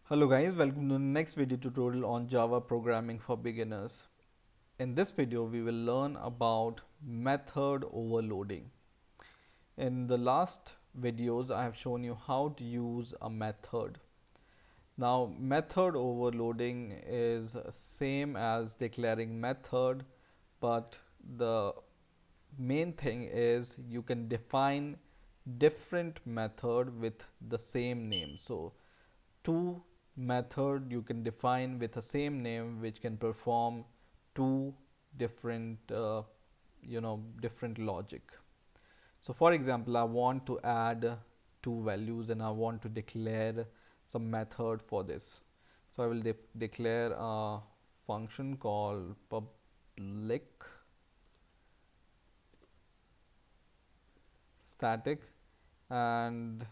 Hello guys, welcome to the next video tutorial on Java programming for beginners. In this video, we will learn about method overloading. In the last videos, I have shown you how to use a method. Now, method overloading is same as declaring method, but the main thing is you can define different method with the same name. So two method you can define with the same name which can perform two different different logic. So for example, I want to add two values and I want to declare some method for this. So I will declare a function called public static, and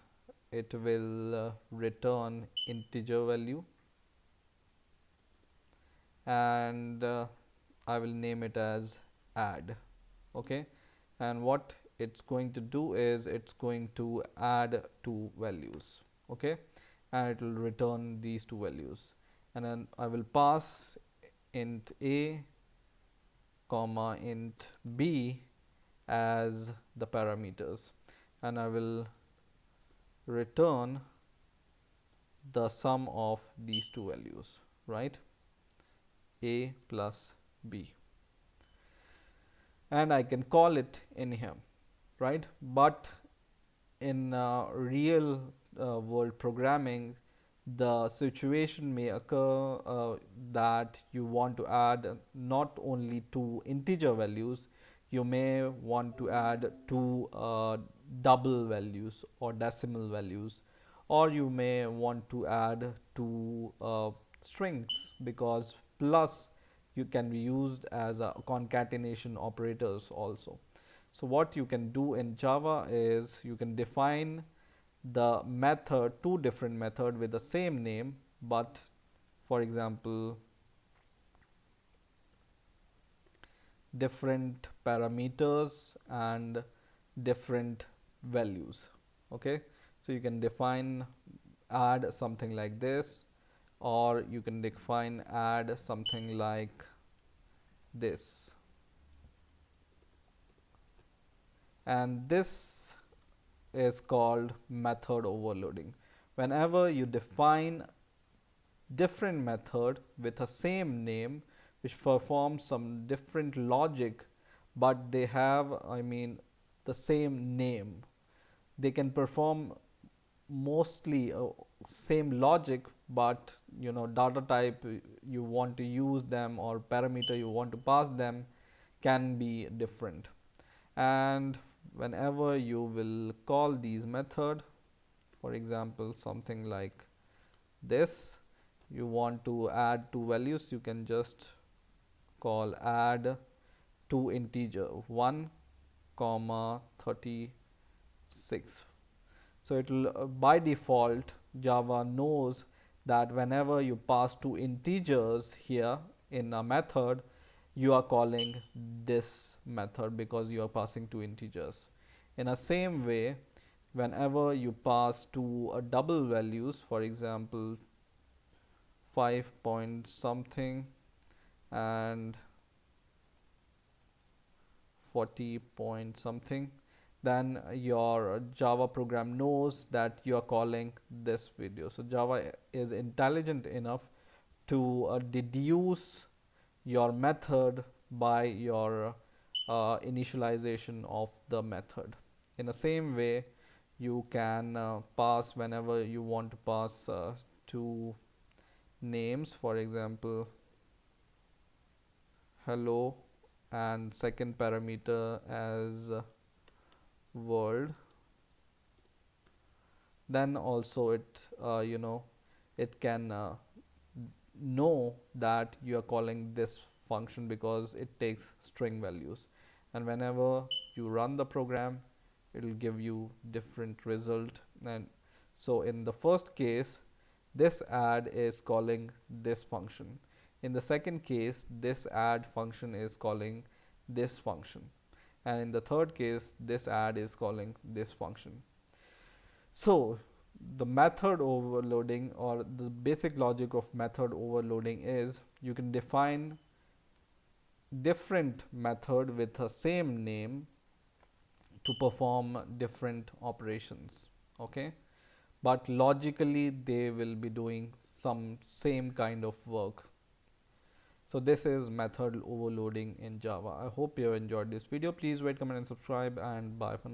it will return integer value, and I will name it as add. Okay, and what it's going to do is it's going to add two values. Okay, and it will return these two values, and then I will pass int a comma int b as the parameters, and I will return the sum of these two values, right? A plus b, and I can call it in here, right? But in real world programming, the situation may occur that you want to add not only two integer values, you may want to add two double values or decimal values, or you may want to add two strings, because plus you can be used as a concatenation operators also. So what you can do in Java is you can define the method, two different method with the same name, but for example different parameters and different values. Okay, so you can define add something like this, or you can define add something like this, and this is called method overloading. Whenever you define different method with the same name which performs some different logic, but they have, the same name, they can perform mostly same logic, but data type you want to use them or parameter you want to pass them can be different. And whenever you will call these method, for example something like this, you want to add two values, you can just call add two integer 1 comma 36. So it will by default Java knows that whenever you pass two integers here in a method, you are calling this method because you are passing two integers. In the same way, whenever you pass two double values, for example 5 point something and 40 point something, then your Java program knows that you are calling this video. So Java is intelligent enough to deduce your method by your initialization of the method. In the same way, you can pass whenever you want to pass two names, for example hello, and second parameter as world, then also it can know that you are calling this function because it takes string values, and whenever you run the program it will give you different result. And so in the first case, this add is calling this function. In the second case, this add function is calling this function, and in the third case this add is calling this function. So The method overloading, or the basic logic of method overloading, is you can define different method with the same name to perform different operations. Okay, but logically they will be doing some same kind of work. So this is method overloading in Java. I hope you have enjoyed this video. Please rate, comment and subscribe, and bye for now.